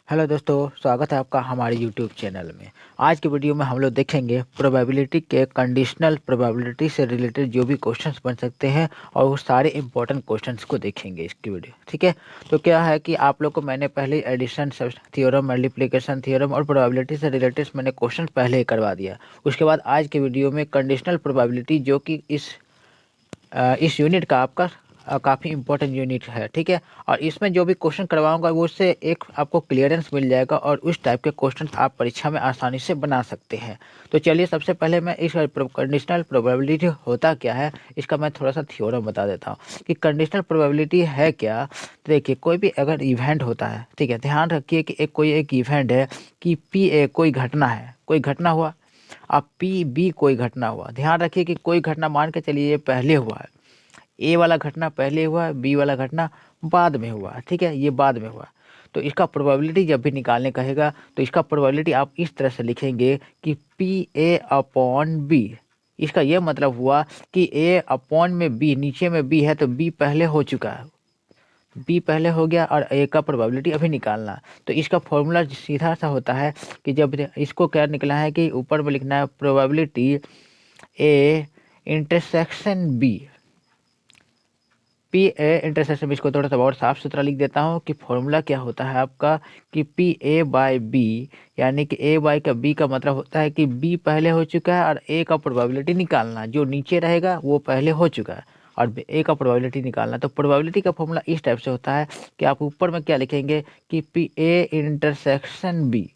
Hello दोस्तों, स्वागत है आपका हमारे यूट्यूब चैनल में। आज की वीडियो में हम लोग देखेंगे प्रोबेबिलिटी के कंडीशनल प्रोबेबिलिटी से रिलेटेड जो भी क्वेश्चंस बन सकते हैं और वो सारे इंपॉर्टेंट क्वेश्चंस को देखेंगे इसकी वीडियो। ठीक है, तो क्या है कि आप लोग को मैंने पहले एडिशन थ्योरम, मल्टीप्लिकेशन थ्योरम और प्रोबेबिलिटी से रिलेटेड मैंने क्वेश्चन पहले ही करवा दिया। उसके बाद आज के वीडियो में कंडीशनल प्रोबेबिलिटी जो कि इस यूनिट का आपका काफ़ी इंपॉर्टेंट यूनिट है। ठीक है, और इसमें जो भी क्वेश्चन करवाऊंगा वो उससे एक आपको क्लियरेंस मिल जाएगा और उस टाइप के क्वेश्चन आप परीक्षा में आसानी से बना सकते हैं। तो चलिए सबसे पहले मैं इस कंडीशनल प्रोबेबिलिटी होता क्या है इसका मैं थोड़ा सा थ्योरम बता देता हूँ कि कंडीशनल प्रोबेबिलिटी है क्या। तो देखिए, कोई भी अगर इवेंट होता है, ठीक है, ध्यान रखिए कि कोई एक इवेंट है कि पी ए कोई घटना है, कोई घटना हुआ। अब पी बी कोई घटना हुआ। ध्यान रखिए कि कोई घटना मान के चलिए ये पहले हुआ है, ए वाला घटना पहले हुआ है, बी वाला घटना बाद में हुआ है। ठीक है, ये बाद में हुआ। तो इसका प्रोबेबिलिटी जब भी निकालने कहेगा तो इसका प्रोबेबिलिटी आप इस तरह से लिखेंगे कि पी ए अपॉन बी। इसका यह मतलब हुआ कि ए अपॉन में बी, नीचे में बी है तो बी पहले हो चुका है, बी पहले हो गया और ए का प्रोबेबिलिटी अभी निकालना। तो इसका फॉर्मूला सीधा सा होता है कि जब इसको क्या निकला है कि ऊपर में लिखना है probability A intersection B, P A intersection. इसको थोड़ा सा और साफ सुथरा लिख देता हूँ कि फॉर्मूला क्या होता है आपका कि पी ए बाई बी, यानी कि ए बाई का बी का मतलब होता है कि बी पहले हो चुका है और ए का प्रोबेबिलिटी निकालना, जो नीचे रहेगा वो पहले हो चुका है और ए का प्रोबेबिलिटी निकालना। तो प्रोबेबिलिटी का फॉर्मूला इस टाइप से होता है कि आप ऊपर में क्या लिखेंगे कि P A intersection B.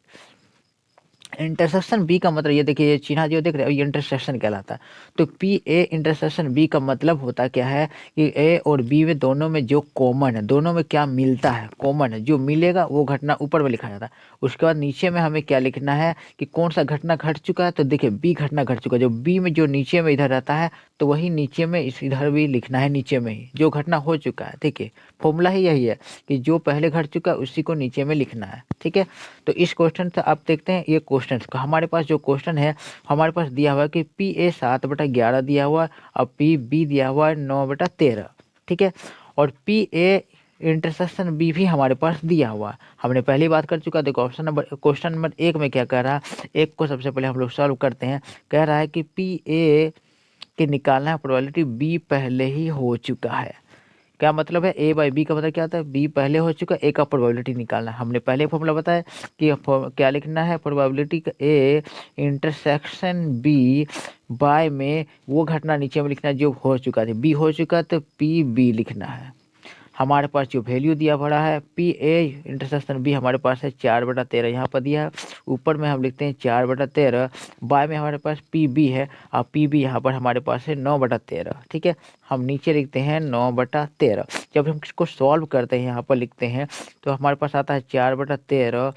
Intersection B का मतलब ये देखिए, ये चिन्ह जो देख रहे हो ये इंटरसेक्शन कहलाता है। तो पी ए इंटरसेक्शन बी का मतलब होता क्या है कि ए और बी में दोनों में जो कॉमन है, दोनों में क्या मिलता है, कॉमन है, जो मिलेगा वो घटना ऊपर में लिखा जाता है। उसके बाद नीचे में हमें क्या लिखना है कि कौन सा घटना घट चुका है। तो देखिए बी घटना घट चुका है, जो बी में जो नीचे में इधर रहता है तो वही नीचे में इस इधर भी लिखना है, नीचे में ही जो घटना हो चुका है। ठीक है, फॉर्मूला ही यही है कि जो पहले घट चुका है उसी को नीचे में लिखना है। ठीक है, तो इस क्वेश्चन से आप देखते हैं, ये क्वेश्चन हमारे पास जो क्वेश्चन है हमारे पास दिया हुआ है कि पी ए 7/11 दिया हुआ है और पी बी दिया हुआ है 9/13। ठीक है, और पी ए इंटरसेक्शन बी भी हमारे पास दिया हुआ है, हमने पहली बात कर चुका। देखो क्वेश्चन नंबर 1 में क्या कह रहा है, एक को सबसे पहले हम लोग सॉल्व करते हैं। कह रहा है कि पी ए के निकालना है प्रोबेबिलिटी बी पहले ही हो चुका है। क्या मतलब है, ए बाई बी का मतलब क्या होता है, बी पहले हो चुका, ए का प्रोबेबिलिटी निकालना है। हमने पहले फॉर्मूला बताया कि क्या लिखना है, प्रोबेबिलिटी का ए इंटरसेक्शन बी बाय में वो घटना नीचे में लिखना है जो हो चुका है, बी हो चुका तो पी बी लिखना है। हमारे पास जो वैल्यू दिया पड़ा है पी ए इंटरसेक्शन बी हमारे पास है 4/13, यहाँ पर दिया है। ऊपर में हम लिखते हैं 4/13, बाय में हमारे पास पी बी है और पी बी यहाँ पर हमारे पास है 9/13। ठीक है, हम नीचे लिखते हैं 9/13। जब हम इसको सॉल्व करते हैं यहाँ पर लिखते हैं तो हमारे पास आता है 4/13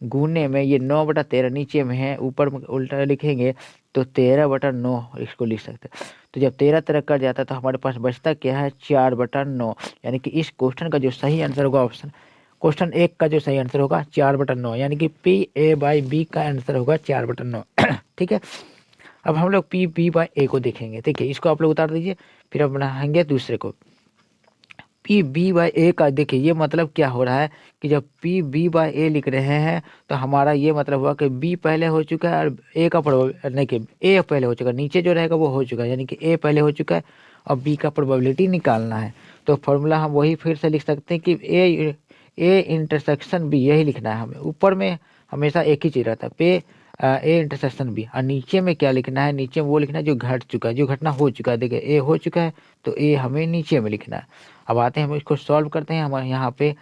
गुने में ये 9/13 नीचे में है, ऊपर में उल्टा लिखेंगे तो 13/9 इसको लिख सकते हैं। तो जब 13 13 कट जाता है तो हमारे पास बचता क्या है, 4/9। यानी कि इस क्वेश्चन का जो सही आंसर होगा ऑप्शन क्वेश्चन 1 का जो सही आंसर होगा 4/9, यानी कि पी ए बाई बी का आंसर होगा 4/9। ठीक है, अब हम लोग पी बी बाई ए को देखेंगे। देखिए इसको आप लोग उतार दीजिए, फिर अब बनाएंगे दूसरे को पी बी बाई ए का। देखिए ये मतलब क्या हो रहा है कि जब पी बी बाई ए लिख रहे हैं तो हमारा ये मतलब हुआ कि बी पहले हो चुका है और ए का नहीं कि ए पहले हो चुका है, नीचे जो रहेगा वो हो चुका है, यानी कि ए पहले हो चुका है और बी का प्रोबेबिलिटी निकालना है। तो फॉर्मूला हम वही फिर से लिख सकते हैं कि ए इंटरसेक्शन बी, यही लिखना है हमें। ऊपर में हमेशा एक ही चीज़ रहता है पे ए इंटरसेक्शन बी, और नीचे में क्या लिखना है, नीचे में वो लिखना है जो घट चुका है, जो घटना हो चुका है। देखिए ए हो चुका है तो ए हमें नीचे में लिखना है। अब आते हैं हम इसको सॉल्व करते हैं हमारे यहाँ पे।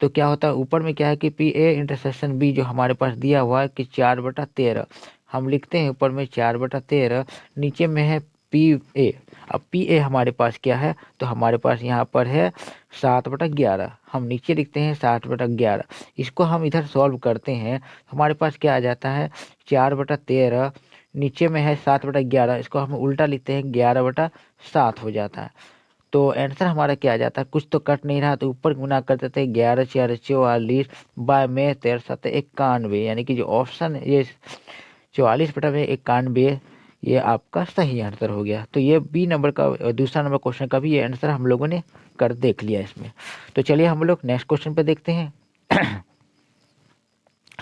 तो क्या होता है, ऊपर में क्या है कि पी ए इंटरसेक्शन बी जो हमारे पास दिया हुआ है कि 4/13, हम लिखते हैं ऊपर में 4/13, नीचे में है पी ए। अब पी ए हमारे पास क्या है, तो हमारे पास यहाँ पर है 7/11, हम नीचे लिखते हैं 7/11। इसको हम इधर सॉल्व करते हैं, हमारे पास क्या आ जाता है 4/13, नीचे में है 7/11, इसको हम उल्टा लिखते हैं 11/7 हो जाता है। तो आंसर हमारा क्या आ जाता है, कुछ तो कट नहीं रहा तो ऊपर गुना कर देते हैं, 11×4 = 44 बाय में 13×7 = 91, यानी कि जो ऑप्शन ये 44/91 ये आपका सही आंसर हो गया। तो ये बी नंबर का दूसरा नंबर क्वेश्चन का भी ये आंसर हम लोगों ने कर देख लिया इसमें। तो चलिए हम लोग नेक्स्ट क्वेश्चन पे देखते हैं।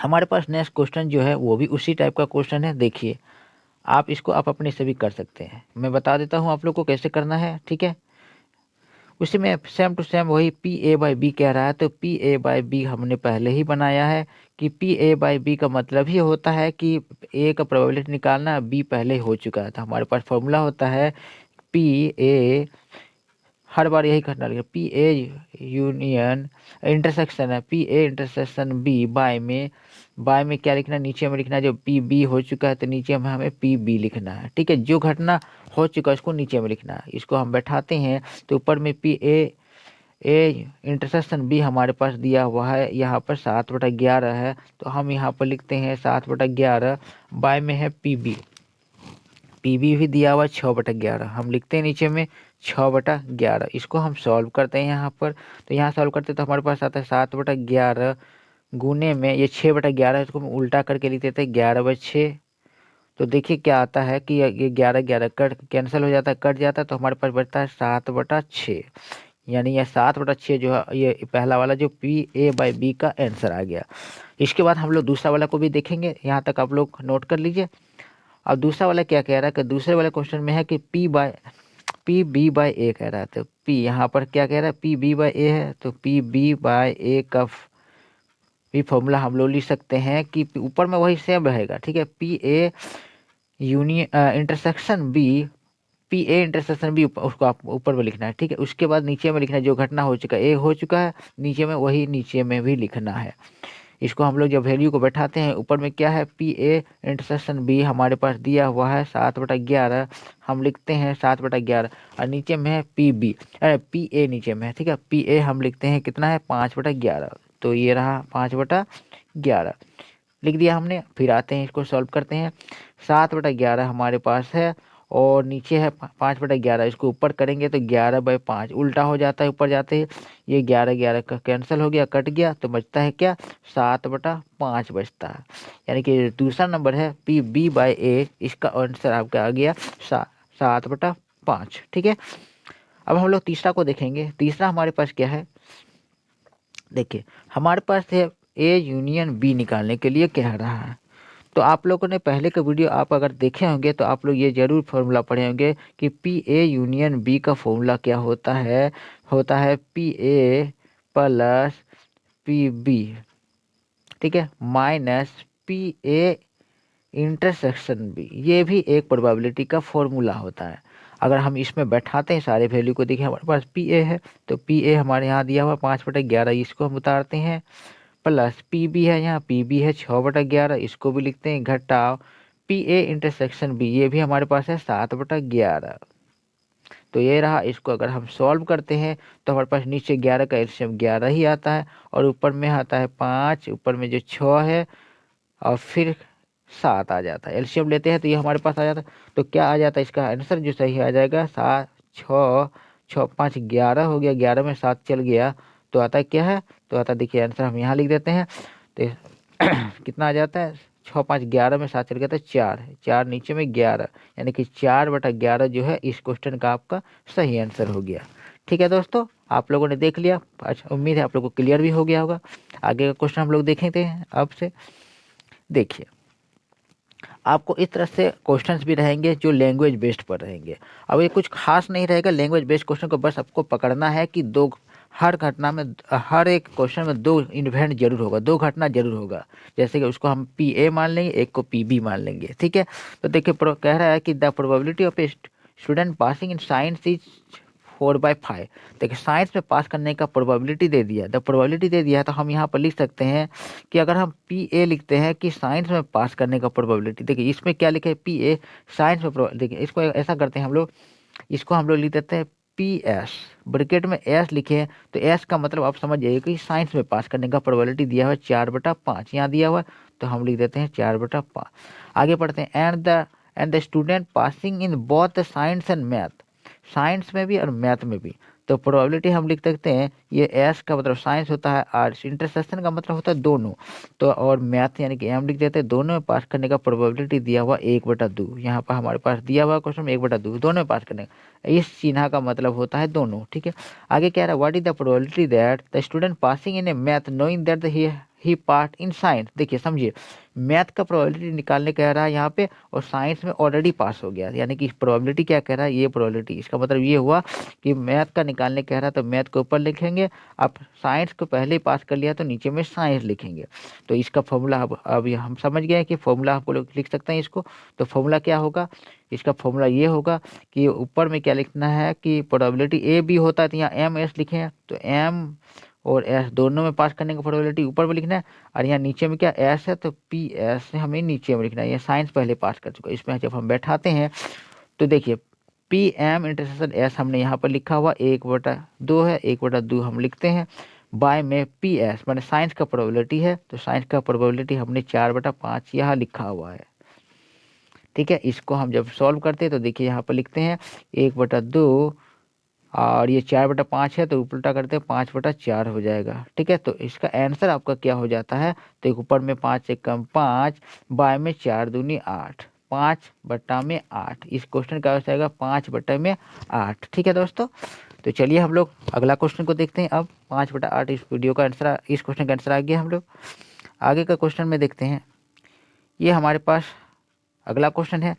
हमारे पास नेक्स्ट क्वेश्चन जो है वो भी उसी टाइप का क्वेश्चन है। देखिए आप इसको आप अपने से भी कर सकते हैं, मैं बता देता हूँ आप लोग को कैसे करना है, ठीक है। उसी में सेम टू सेम वही पी ए बाई बी कह रहा है, तो पी ए बाई बी हमने पहले ही बनाया है कि पी ए बाई बी का मतलब ही होता है कि ए का प्रोबेबिलिटी निकालना, बी पहले ही हो चुका है। तो हमारे पास फॉर्मूला होता है पी ए, हर बार यही करना लगेगा, पी ए यूनियन इंटरसेक्शन है, P A intersection B by में क्या लिखना है, नीचे में लिखना है जो पी बी हो चुका है तो नीचे में हमें पी बी लिखना है, ठीक है। जो घटना हो चुका है उसको नीचे में लिखना है। इसको हम बैठाते हैं तो ऊपर में पी ए इंटरसेक्शन बी हमारे पास दिया हुआ है, यहाँ पर 7/11 है, तो हम यहाँ पर लिखते हैं 7/11। बाय में है पी बी भी दिया हुआ है 6/11, हम लिखते हैं नीचे में 6/11। इसको हम सॉल्व करते हैं यहाँ पर, तो यहाँ सॉल्व करते हैं तो हमारे पास आता है 7/11 गुने में ये 6/11, इसको हम उल्टा करके लिख देते हैं 11/6। तो देखिए क्या आता है कि ये 11 कट कैंसिल हो जाता है, कट जाता है, तो हमारे पास बचता है 7/6। यानी ये 7/6 जो है ये पहला वाला जो पी ए बाई बी का आंसर आ गया। इसके बाद हम लोग दूसरा वाला को भी देखेंगे, यहाँ तक आप लोग नोट कर लीजिए। अब दूसरा वाला क्या कह रहा है कि दूसरे वाले क्वेश्चन में है कि पी बी बाई ए कह रहा है, तो पी यहाँ पर क्या कह रहा है, पी बी बाई ए है, तो पी बी बाई ए का भी फॉर्मूला हम लोग लिख सकते हैं कि ऊपर में वही सेम रहेगा, ठीक है। P A union intersection B, P A intersection B उसको आप ऊपर में लिखना है, ठीक है। उसके बाद नीचे में लिखना है जो घटना हो चुका है, ए हो चुका है, नीचे में वही नीचे में भी लिखना है। इसको हम लोग जब वैल्यू को बैठाते हैं, ऊपर में क्या है पी ए इंटरसेक्शन बी हमारे पास दिया हुआ है 7/11, हम लिखते हैं 7/11, और नीचे में है पी बी, अरे पी ए नीचे में है, ठीक है। पी ए हम लिखते हैं कितना है 5/11, तो ये रहा 5/11 लिख दिया हमने। फिर आते हैं इसको सॉल्व करते हैं, 7/11 हमारे पास है और नीचे है 5/11, इसको ऊपर करेंगे तो 11/5 उल्टा हो जाता है ऊपर जाते ही, ये 11 का कैंसिल हो गया, कट गया, तो बचता है क्या 7/5 बचता है। यानी कि दूसरा नंबर है पी बी बाई ए, इसका आंसर आपका आ गया 7/5, ठीक है। अब हम लोग तीसरा को देखेंगे। तीसरा हमारे पास क्या है, देखिए हमारे पास है ए यूनियन बी निकालने के लिए कह रहा है। तो आप लोगों ने पहले का वीडियो आप अगर देखे होंगे तो आप लोग ये जरूर फॉर्मूला पढ़े होंगे कि पी ए यूनियन बी का फॉर्मूला क्या होता है P A plus P B, ठीक है, minus P A intersection B. ये भी एक प्रोबेबिलिटी का फॉर्मूला होता है। अगर हम इसमें बैठाते हैं सारे वैल्यू को, देखिए हमारे पास पी ए है, तो पी ए हमारे यहाँ दिया हुआ 5/11, इसको हम उतारते हैं, प्लस पी बी है, यहाँ पी बी है 6/11, इसको भी लिखते हैं, घटाओ पी ए इंटरसेक्शन बी, ये भी हमारे पास है 7/11। तो ये रहा। इसको अगर हम सॉल्व करते हैं तो हमारे पास नीचे 11 का एलसीएम 11 ही आता है, और ऊपर में आता है 5, ऊपर में जो 6 है, और फिर 7 आ जाता है। एलसीएम लेते हैं तो ये हमारे पास आ जाता है। तो क्या आ जाता है इसका आंसर जो सही आ जाएगा 7, 6, 6, 5, 11 हो गया, 11 में 7 चल गया, तो आता है क्या है, तो आता है, देखिए आंसर हम यहाँ लिख देते हैं, तो कितना आ जाता है 6, 5, 11 में 7 चल गया, तो 4, 4 नीचे में 11, यानी कि 4/11 जो है इस क्वेश्चन का आपका सही आंसर हो गया। ठीक है दोस्तों, आप लोगों ने देख लिया, अच्छा उम्मीद है आप लोगों को क्लियर भी हो गया होगा। आगे का क्वेश्चन हम लोग देखेंगे अब से। देखिए आपको इस तरह से क्वेश्चंस भी रहेंगे जो लैंग्वेज बेस्ड पर रहेंगे। अब ये कुछ खास नहीं रहेगा लैंग्वेज बेस्ड क्वेश्चन को, बस आपको पकड़ना है कि दो, हर घटना में, हर एक क्वेश्चन में 2 इवेंट जरूर होगा, 2 घटना जरूर होगा। जैसे कि उसको हम पी ए मान लेंगे, एक को पी बी मान लेंगे, ठीक है। तो देखिए कह रहा है कि the probability of a student passing in science is 4/5। देखिए साइंस में पास करने का प्रोबेबिलिटी दे दिया, द प्रोबेबिलिटी दे दिया है, तो हम यहाँ पर लिख सकते हैं कि अगर हम पी ए लिखते हैं कि साइंस में पास करने का प्रोबेबिलिटी, देखिए इसमें क्या लिखे है पी ए साइंस में, देखिए इसको ऐसा करते हैं हम लोग, इसको हम लोग लिख देते हैं पी एस, ब्रैकेट में एस लिखे हैं, तो एस का मतलब आप समझ जाइए कि साइंस में पास करने का प्रोबेबिलिटी दिया हुआ है 4/5, यहाँ दिया हुआ है, तो हम लिख देते हैं 4/5। आगे पढ़ते हैं, and the student passing in both science and math, science में भी और मैथ में भी, तो प्रोबेबिलिटी हम लिख सकते हैं, ये एस का मतलब साइंस होता है, और इंटरसेक्शन का मतलब होता है दोनों, तो और मैथ यानी कि एम लिख देते हैं, दोनों में पास करने का प्रोबेबिलिटी दिया हुआ 1/2, यहाँ पर हमारे पास दिया हुआ क्वेश्चन में 1/2 दोनों में पास करने का, इस चिन्ह का मतलब होता है दोनों, ठीक है। आगे क्या रहा, what is the probability that the student passing in A math knowing that he part in science. देखिए समझिए, मैथ का प्रोबेबिलिटी निकालने कह रहा है यहाँ पे, और साइंस में ऑलरेडी पास हो गया, यानी कि प्रोबेबिलिटी क्या कह रहा है, ये प्रोबेबिलिटी। इसका मतलब ये हुआ कि मैथ का निकालने कह रहा है तो मैथ को ऊपर लिखेंगे, अब साइंस को पहले ही पास कर लिया तो नीचे में साइंस लिखेंगे। तो इसका फॉर्मूला अब ये हम समझ गए कि फॉर्मूला आपको लोग लिख सकते हैं इसको। तो फॉर्मूला क्या होगा, इसका फॉर्मूला ये होगा कि ऊपर में क्या लिखना है कि प्रोबेबिलिटी ए बी होता है तो यहाँ एम एस लिखे हैं, तो एम और एस दोनों में पास करने का प्रोबेबिलिटी ऊपर में लिखना है, और यहाँ नीचे में क्या एस है तो पी एस से हमें नीचे में लिखना है। ये साइंस पहले पास कर चुका है। इसमें जब हम बैठाते हैं तो देखिए पी एम इंटरसेक्शन एस हमने यहाँ पर लिखा हुआ 1/2 है, 1/2 हम लिखते हैं बाय में पी एस मैंने साइंस का प्रोबेबिलिटी है, तो साइंस का प्रोबेबिलिटी हमने 4/5 यहाँ लिखा हुआ है। ठीक है, इसको हम जब सॉल्व करते हैं तो देखिए यहाँ पर लिखते हैं 1/2 और ये 4/5 है तो उल्टा करते हैं 5/4 हो जाएगा। ठीक है, तो इसका आंसर आपका क्या हो जाता है, तो एक ऊपर में 5 से कम 5 बाय में 4 दूनी 8, 5/8। इस क्वेश्चन का हो जाएगा 5/8। ठीक है दोस्तों, तो चलिए हम लोग अगला क्वेश्चन को देखते हैं। अब 5/8 इस वीडियो का आंसर, इस क्वेश्चन का आंसर आ गया। हम लोग आगे का क्वेश्चन में देखते हैं। ये हमारे पास अगला क्वेश्चन है,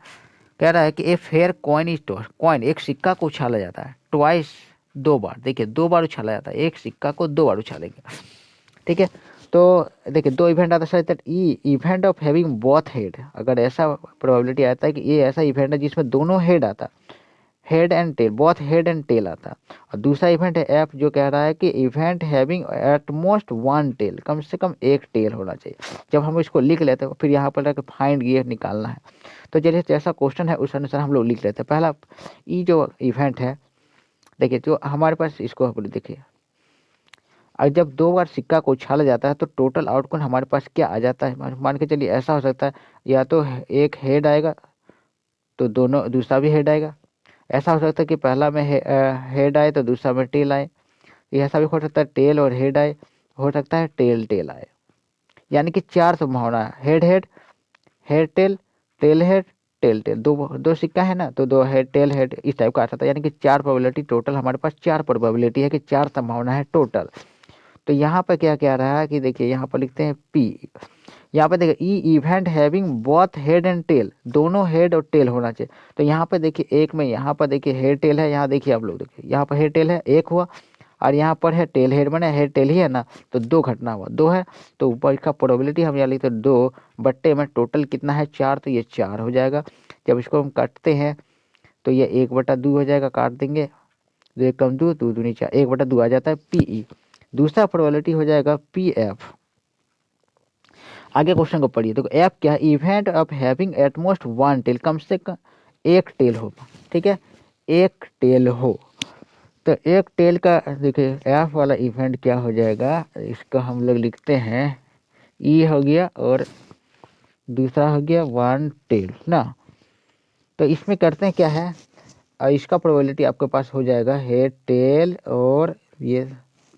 कह रहा है कि a fair coin is toss, coin एक सिक्का को उछाला जाता है ट्वाइस 2 बार। देखिए 2 बार उछाला जाता है, एक सिक्का को 2 बार उछालेंगे। ठीक है, तो देखिए 2 इवेंट आता है, E event of having both head. अगर ऐसा प्रोबेबिलिटी आता है कि ये ऐसा इवेंट है जिसमें दोनों हेड आता, head and tail, both head and tail आता। और दूसरा इवेंट है एफ जो कह रहा है कि event having at most 1 tail, कम से कम एक टेल होना चाहिए। जब हम इसको लिख लेते हैं फिर यहाँ पर फाइंड ये निकालना है, तो जैसे जैसा क्वेश्चन है उस अनुसार हम लोग लिख लेते हैं। पहला ई जो इवेंट है, देखिए जो हमारे पास इसको देखिए, और जब 2 बार सिक्का को उछाला जाता है तो टोटल आउटकम हमारे पास क्या आ जाता है। मान के चलिए ऐसा हो सकता है, या तो एक हेड आएगा तो दोनों दूसरा भी हेड आएगा। ऐसा हो सकता है कि पहला में हेड आए तो दूसरा में टेल आए। ऐसा भी हो सकता है टेल और हेड आए, हो सकता है टेल टेल आए। यानी कि 4 संभावना है, head head, head tail, tail head, tail tail. दो दो सिक्का है ना, तो 2 हेड टेल हेड इस टाइप का आ सकता है। यानी कि 4 प्रोबेबिलिटी टोटल, हमारे पास 4 प्रोबेबिलिटी है कि 4 संभावना है टोटल। तो यहाँ पर क्या क्या रहा है कि देखिए यहाँ पर लिखते हैं पी, यहाँ पे देखिए E event having both head and tail, दोनों हेड और टेल होना चाहिए। तो यहाँ पे देखिए एक में यहाँ पर देखिए हेड टेल है, यहाँ देखिए आप लोग देखिए यहाँ पर हेड टेल है एक हुआ, और यहाँ पर है टेल हेड, बने हेड टेल ही है ना, तो 2 घटना हुआ, 2 है। तो ऊपर इसका प्रोबेबिलिटी हम यहाँ लिखते 2 में टोटल कितना है 4, तो ये 4 हो जाएगा। जब इसको हम काटते हैं तो ये 1/2 हो जाएगा, काट देंगे 2 कम 2 2 दूनी 4, 1/2 आ जाता है पीई। दूसरा प्रोबेबिलिटी हो जाएगा पी एफ। आगे क्वेश्चन को पढ़िए, तो एफ क्या है, event of having at most 1 tail, कम से कम एक टेल हो। ठीक है, एक टेल हो, तो एक टेल का देखिए एफ वाला इवेंट क्या हो जाएगा, इसका हम लोग लिखते हैं ई हो गया और दूसरा हो गया 1 टेल ना। तो इसमें करते हैं क्या है, इसका प्रोबेबिलिटी आपके पास हो जाएगा हेड टेल और ये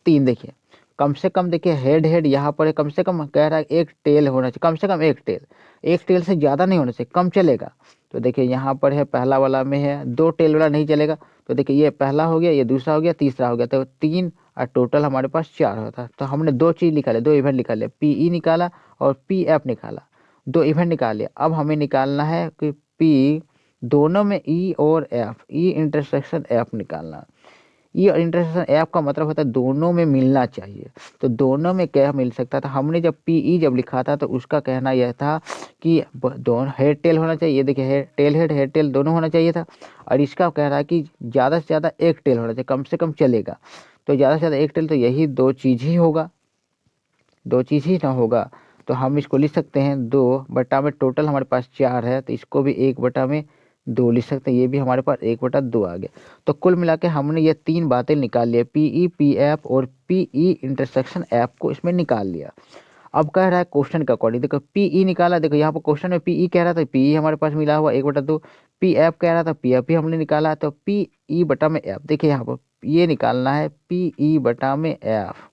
3। देखिए कम से कम, देखिए हेड हेड यहाँ पर कम से कम कह रहा है एक टेल होना चाहिए, कम से कम एक टेल, एक टेल से ज़्यादा नहीं होना चाहिए, कम चलेगा। तो देखिए यहाँ पर है पहला वाला में है 2 टेल वाला नहीं चलेगा। तो देखिए ये पहला हो गया, ये दूसरा हो गया, तीसरा हो गया, तो 3 और टोटल हमारे पास 4 होता है। तो हमने 2 चीज़ निकाले, 2 इवेंट निकाले, पी ई निकाला और पी एफ निकाला, 2 इवेंट निकाल लिया। अब हमें निकालना है कि पी दोनों में ई और एफ, ई इंटरसेक्शन एफ निकालना। ई और इंटरसेक्शन एफ का मतलब होता है दोनों में मिलना चाहिए। तो दोनों में क्या मिल सकता था, हमने जब पी ई जब लिखा था तो उसका कहना यह था कि दोनों हेड टेल होना चाहिए। ये देखिए हेड टेल दोनों होना चाहिए था। और इसका कह रहा है कि ज़्यादा से ज़्यादा एक टेल होना चाहिए, कम से कम चलेगा। तो ज़्यादा से ज़्यादा एक टेल, तो यही 2 चीज़ ही होगा, 2 चीज़ ही ना होगा। तो हम इसको लिख सकते हैं 2 में टोटल हमारे पास 4 है, तो इसको भी 1/2 लिख सकते हैं, ये भी हमारे पास 1/2 आ गया। तो कुल मिला के हमने ये 3 बातें निकाल लिया, पी ई पी एफ और पी ई इंटरसेक्शन एफ को इसमें निकाल लिया। अब कह रहा है क्वेश्चन के अकॉर्डिंग, देखो पी ई निकाला, देखो यहाँ पर क्वेश्चन में पी ई कह रहा था, पी ई हमारे पास मिला हुआ 1/2, पी एफ कह रहा था, पी एफ भी हमने निकाला, तो पी ई बटा में एफ, देखिए यहाँ पर ये निकालना है पी ई बटा में एफ।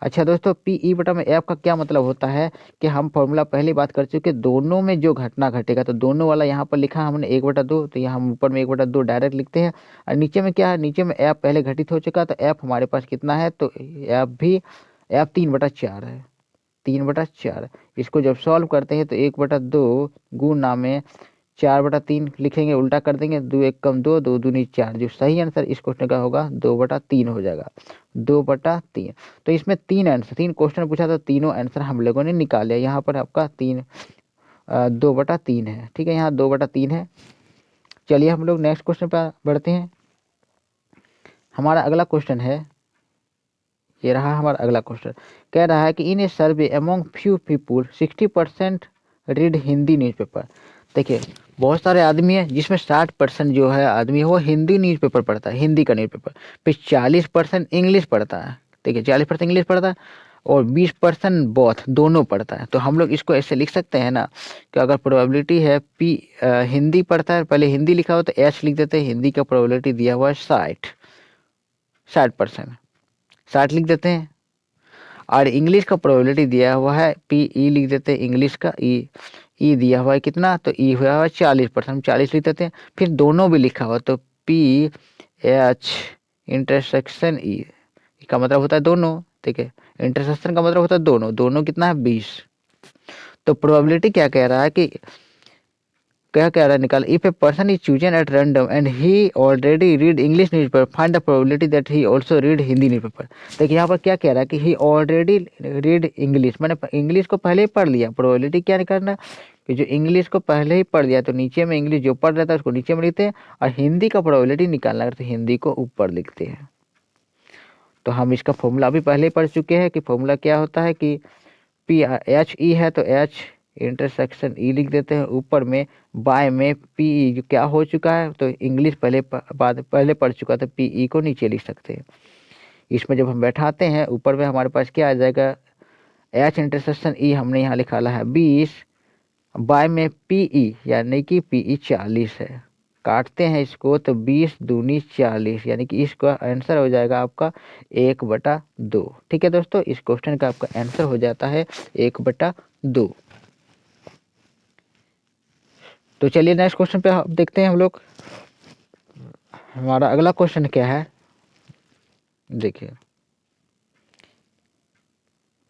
अच्छा दोस्तों, पी ई बटा में एफ का क्या मतलब होता है कि हम फॉर्मूला पहले बात कर चुके, दोनों में जो घटना घटेगा, तो दोनों वाला यहाँ पर लिखा हमने 1/2, तो यहाँ हम ऊपर में 1/2 डायरेक्ट लिखते हैं। और नीचे में क्या है, नीचे में एफ पहले घटित हो चुका, तो एफ हमारे पास कितना है, तो एफ भी एफ 3/4 है, 3/4। इसको जब सॉल्व करते हैं तो 1/2 गुना में 4/3 लिखेंगे, उल्टा कर देंगे, 2 1 कम 2, 2 दूनी 4। जो सही आंसर इस क्वेश्चन का होगा 2/3 हो जाएगा, 2/3। तो इसमें 3 क्वेश्चन पूछा तो तीनों आंसर हम लोगों ने निकाले। यहाँ पर आपका 2/3 है, ठीक है, यहाँ 2/3 है। चलिए हम लोग नेक्स्ट क्वेश्चन पर बढ़ते हैं। हमारा अगला क्वेश्चन है, ये रहा हमारा अगला क्वेश्चन। कह रहा है कि in a survey among few people 60% read Hindi newspaper. देखिए बहुत सारे आदमी हैं जिसमें 60% जो है आदमी है वो हिंदी न्यूज़पेपर पढ़ता है, हिंदी का न्यूज़पेपर। फिर 40% इंग्लिश पढ़ता है, देखिए 40% इंग्लिश पढ़ता है, और 20% बोथ दोनों पढ़ता है। तो हम लोग इसको ऐसे लिख सकते हैं ना कि अगर प्रोबेबिलिटी है पी हिंदी पढ़ता है, पहले हिंदी लिखा हो तो एच लिख देते हैं, हिंदी का प्रोबेबिलिटी दिया हुआ है 60% 60 लिख देते हैं। और इंग्लिश का प्रोबेबिलिटी दिया हुआ है पी ई लिख देते हैं, इंग्लिश का ई दिया हुआ है कितना, तो ई हुआ है 40%, 40 लिख देते हैं। फिर दोनों भी लिखा हुआ तो पी एच इंटरसेक्शन ई का मतलब होता है दोनों, ठीक है, इंटरसेक्शन का मतलब होता है दोनों, दोनों कितना है 20। तो प्रोबेबिलिटी क्या कह रहा है कि क्या कह रहा है निकाल, if a person is chosen at random and he already read English newspaper find the probability that he also read Hindi newspaper. देखिए यहाँ पर क्या कह रहा है कि ही ऑलरेडी रीड इंग्लिश, मैंने इंग्लिश को पहले ही पढ़ लिया। प्रोबेबिलिटी क्या निकालना कि जो इंग्लिश को पहले ही पढ़ लिया तो नीचे में इंग्लिश जो पढ़ रहा था उसको नीचे में लिखते हैं, और हिंदी का प्रोबेबिलिटी निकालना है तो हिंदी को ऊपर लिखते हैं। तो हम इसका फॉर्मूला भी पहले ही पढ़ चुके हैं कि फॉर्मूला क्या होता है कि पी एच ई है तो एच इंटरसेक्शन ई लिख देते हैं, ऊपर में बाय में पी ई जो क्या हो चुका है तो इंग्लिश पहले पढ़ चुका तो पी ई को नीचे लिख सकते हैं। इसमें जब हम बैठाते हैं ऊपर में हमारे पास क्या आ जाएगा, एच इंटरसेक्शन ई हमने यहाँ लिखा है 20, बाय में पी ई यानी कि पी ई 40 है। काटते हैं इसको तो 20 दूनी 40, यानी कि इसका आंसर हो जाएगा आपका 1/2। ठीक है दोस्तों, इस क्वेश्चन का आपका आंसर हो जाता है 1/2। तो चलिए नेक्स्ट क्वेश्चन पे देखते हैं हम लोग। हमारा अगला क्वेश्चन क्या है, देखिए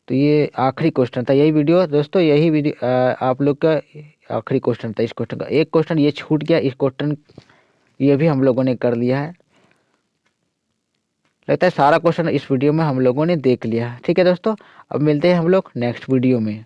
तो ये आखिरी क्वेश्चन था, यही वीडियो दोस्तों, यही वीडियो आप लोग का आखिरी क्वेश्चन था। इस क्वेश्चन का एक क्वेश्चन ये छूट गया, इस क्वेश्चन ये भी हम लोगों ने कर लिया है। लगता है सारा क्वेश्चन इस वीडियो में हम लोगों ने देख लिया है। ठीक है दोस्तों, अब मिलते हैं हम लोग नेक्स्ट वीडियो में।